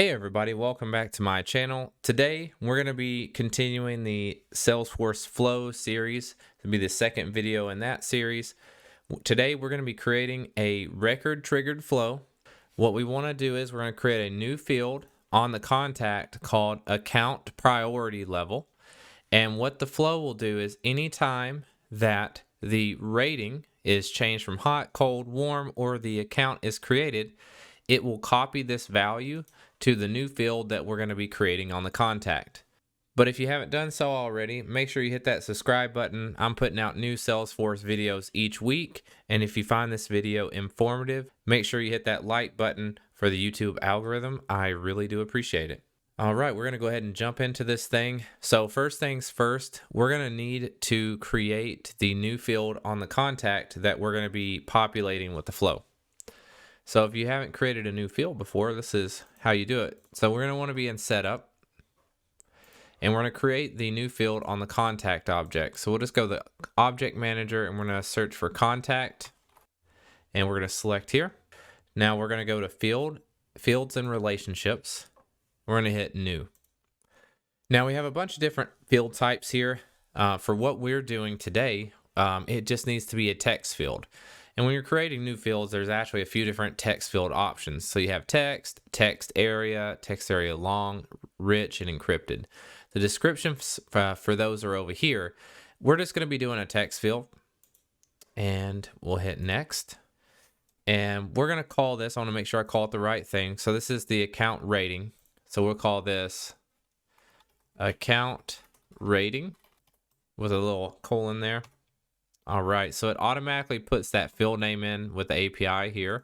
Hey everybody, welcome back to my channel. Today we're going to be continuing the Salesforce Flow series. It'll be the second video in that series. Today we're going to be creating a record triggered flow. What we want to do is we're going to create a new field on the contact called account priority level. And what the flow will do is anytime that the rating is changed from hot, cold, warm, or the account is created, it will copy this value to the new field that we're going to be creating on the contact. But if you haven't done so already, make sure you hit that subscribe button. I'm putting out new Salesforce videos each week. And if you find this video informative, make sure you hit that like button for the YouTube algorithm. I really do appreciate it. All right, we're going to go ahead and jump into this thing. So first things first, we're going to need to create the new field on the contact that we're going to be populating with the flow. So if you haven't created a new field before, this is how you do it. So we're going to want to be in setup, and we're going to create the new field on the contact object. So we'll just go to the object manager and we're going to search for contact, and we're going to select here. Now we're going to go to fields and relationships. We're going to hit new. Now we have a bunch of different field types here. For what we're doing today, it just needs to be a text field. And when you're creating new fields, there's actually a few different text field options. So you have text, text area long, rich, and encrypted. The descriptions for those are over here. We're just going to be doing a text field, and we'll hit next. And we're going to call this, I want to make sure I call it the right thing. So this is the account rating. So we'll call this account rating with a little colon there. All right, so it automatically puts that field name in with the API here.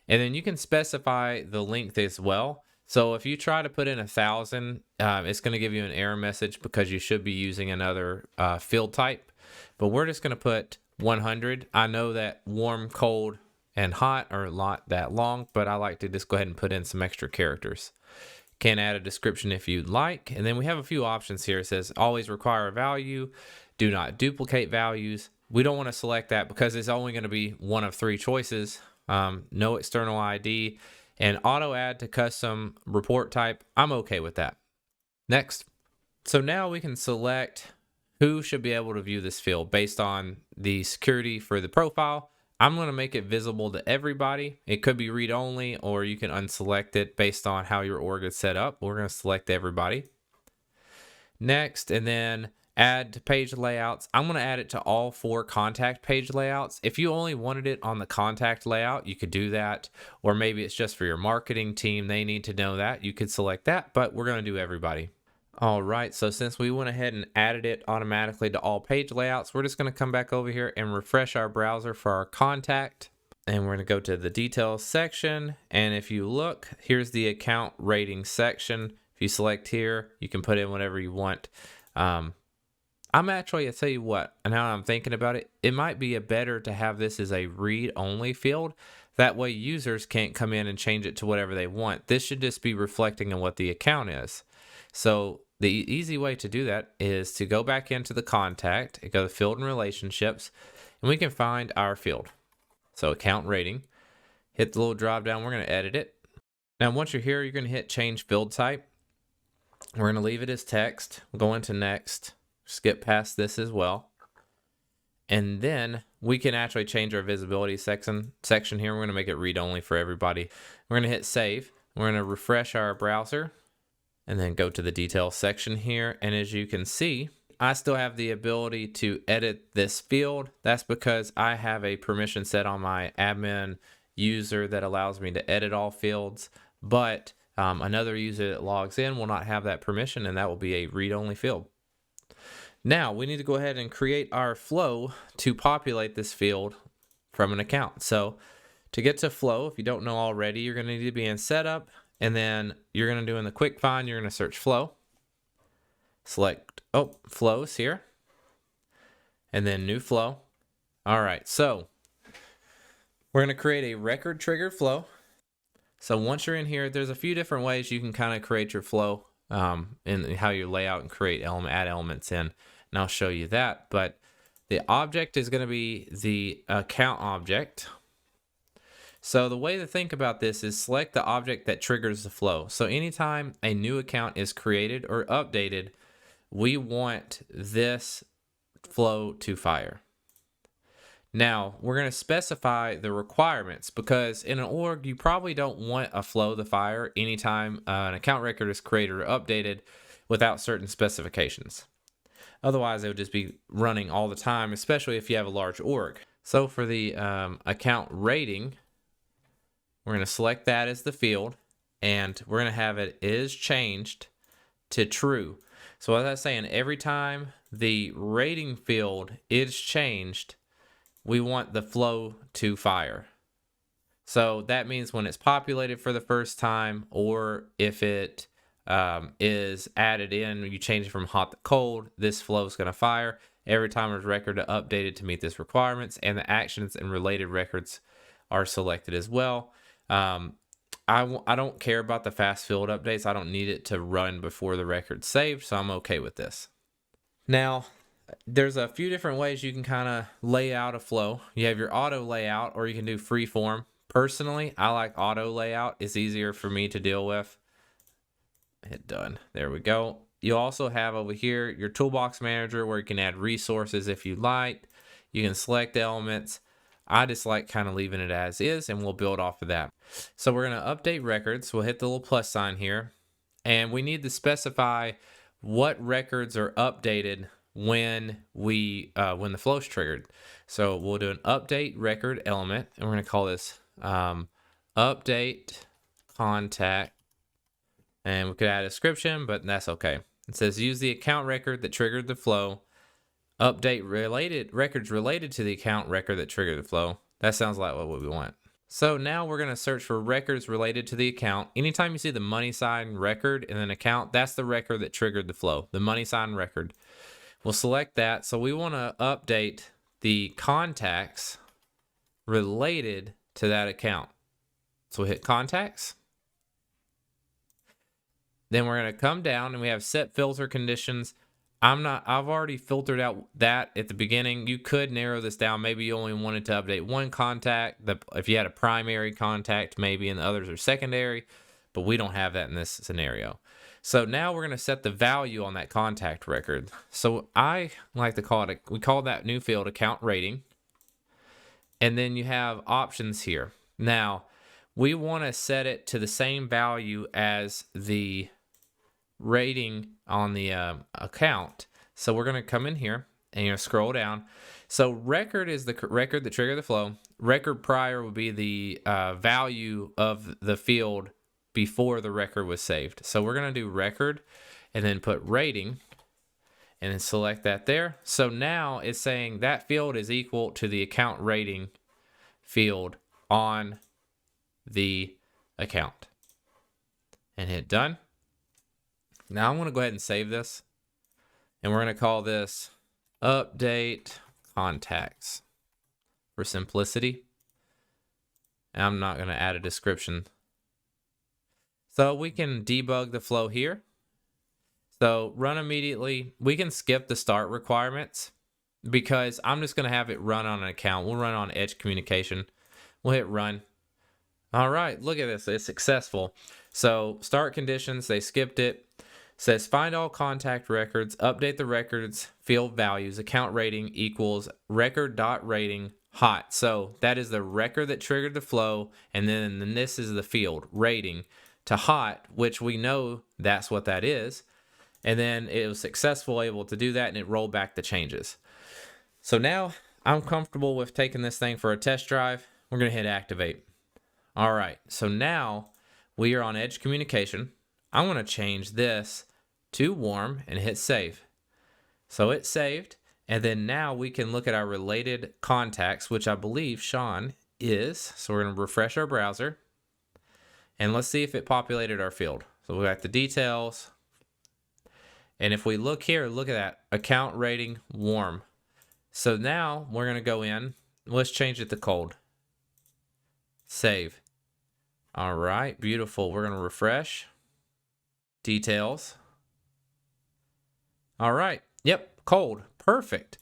And then you can specify the length as well. So if you try to put in 1,000, it's going to give you an error message because you should be using another field type. But we're just going to put 100. I know that warm, cold, and hot are not that long, but I like to just go ahead and put in some extra characters. Can add a description if you'd like. And then we have a few options here. It says always require a value, do not duplicate values. We don't want to select that because it's only going to be one of three choices. No external ID, and auto add to custom report type. I'm okay with that. Next. So now we can select who should be able to view this field based on the security for the profile. I'm going to make it visible to everybody. It could be read only, or you can unselect it based on how your org is set up. We're going to select everybody. Next, and then add to page layouts. I'm going to add it to all 4 contact page layouts. If you only wanted it on the contact layout, you could do that. Or maybe it's just for your marketing team. They need to know that. You could select that, but we're going to do everybody. All right, so since we went ahead and added it automatically to all page layouts, we're just going to come back over here and refresh our browser for our contact. And we're going to go to the details section. And if you look, here's the account rating section. If you select here, you can put in whatever you want. I tell you what, and now I'm thinking about it, it might be better to have this as a read-only field. That way users can't come in and change it to whatever they want. This should just be reflecting on what the account is. So the easy way to do that is to go back into the contact and go to field and relationships, and we can find our field. So account rating, hit the little drop down, we're going to edit it. Now once you're here, you're going to hit change field type. We're going to leave it as text. We'll go into next. Skip past this as well. And then we can actually change our visibility section here. We're going to make it read only for everybody. We're going to hit save. We're going to refresh our browser and then go to the details section here. And as you can see, I still have the ability to edit this field. That's because I have a permission set on my admin user that allows me to edit all fields. But another user that logs in will not have that permission, and that will be a read-only field. Now we need to go ahead and create our flow to populate this field from an account. So to get to flow, if you don't know already, you're going to need to be in setup, and then you're going to do in the quick find, you're going to search flow, select flows here, and then new flow. All right, so we're going to create a record triggered flow. So once you're in here, there's a few different ways you can kind of create your flow and how you lay out and create add elements in. And I'll show you that. But the object is going to be the account object. So the way to think about this is select the object that triggers the flow. So anytime a new account is created or updated, we want this flow to fire. Now we're going to specify the requirements, because in an org you probably don't want a flow to fire anytime an account record is created or updated without certain specifications. Otherwise, it would just be running all the time, especially if you have a large org. So for the account rating, we're going to select that as the field, and we're going to have it is changed to true. So as I was saying, every time the rating field is changed, we want the flow to fire. So that means when it's populated for the first time, or if it is added in, you change it from hot to cold, this flow is going to fire every time there's a record updated to meet this requirements, and the actions and related records are selected as well. I don't care about the fast field updates. I don't need it to run before the record's saved, so I'm okay with this. Now, there's a few different ways you can kind of lay out a flow. You have your auto layout, or you can do freeform. Personally, I like auto layout. It's easier for me to deal with. Hit done. There we go. You also have over here your toolbox manager, where you can add resources if you like. You can select elements. I just like kind of leaving it as is, and we'll build off of that. So we're going to update records. We'll hit the little plus sign here, and we need to specify what records are updated when the flow's triggered. So we'll do an update record element, and we're going to call this update contact, and we could add a description, but that's okay. It says use the account record that triggered the flow. Update records related to the account record that triggered the flow. That sounds like what we want. So now we're going to search for records related to the account. Anytime you see the money sign record in an account, that's the record that triggered the flow, the money sign record. We'll select that. So we want to update the contacts related to that account. So we hit contacts. Then we're going to come down, and we have set filter conditions. I've already filtered out that at the beginning. You could narrow this down. Maybe you only wanted to update one contact. If you had a primary contact, maybe, and the others are secondary, but we don't have that in this scenario. So now we're going to set the value on that contact record. So I like to call it, we call that new field account rating. And then you have options here. Now we want to set it to the same value as the rating on the account. So we're going to come in here and you're going to scroll down. So record is the record that triggered the flow. Record prior would be the value of the field before the record was saved. So we're going to do record and then put rating and then select that there. So now it's saying that field is equal to the account rating field on the account, and hit done. Now I'm going to go ahead and save this, and we're going to call this update contacts for simplicity. And I'm not going to add a description. So we can debug the flow here. So run immediately. We can skip the start requirements because I'm just going to have it run on an account. We'll run on edge communication. We'll hit run. All right, look at this. It's successful. So start conditions, they skipped it. Says find all contact records, update the records, field values, account rating equals record.rating hot. So that is the record that triggered the flow, and then this is the field rating to hot, which we know that's what that is. And then it was successful, able to do that, and it rolled back the changes. So now I'm comfortable with taking this thing for a test drive. We're going to hit activate. All right, so now we are on edge communication. I want to change this to warm and hit save. So it's saved, and then now we can look at our related contacts, which I believe Sean is. So we're going to refresh our browser, and let's see if it populated our field. So we got the details, and if we look here, look at that, account rating warm. So now we're going to go in, let's change it to cold. Save. All right, beautiful. We're going to refresh. Details. All right. Yep, cold. Perfect.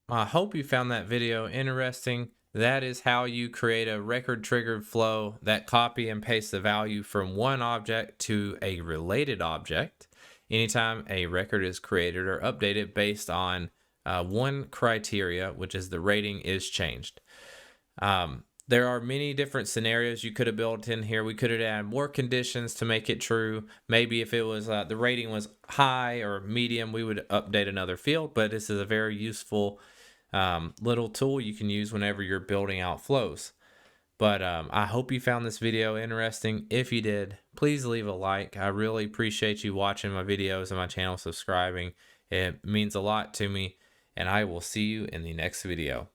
I hope you found that video interesting. That is how you create a record triggered flow that copy and paste the value from one object to a related object anytime a record is created or updated based on one criteria, which is the rating is changed. There are many different scenarios you could have built in here. We could have added more conditions to make it true. Maybe if it was the rating was high or medium, we would update another field, but this is a very useful little tool you can use whenever you're building out flows. But I hope you found this video interesting. If you did, please leave a like. I really appreciate you watching my videos and my channel, subscribing. It means a lot to me, and I will see you in the next video.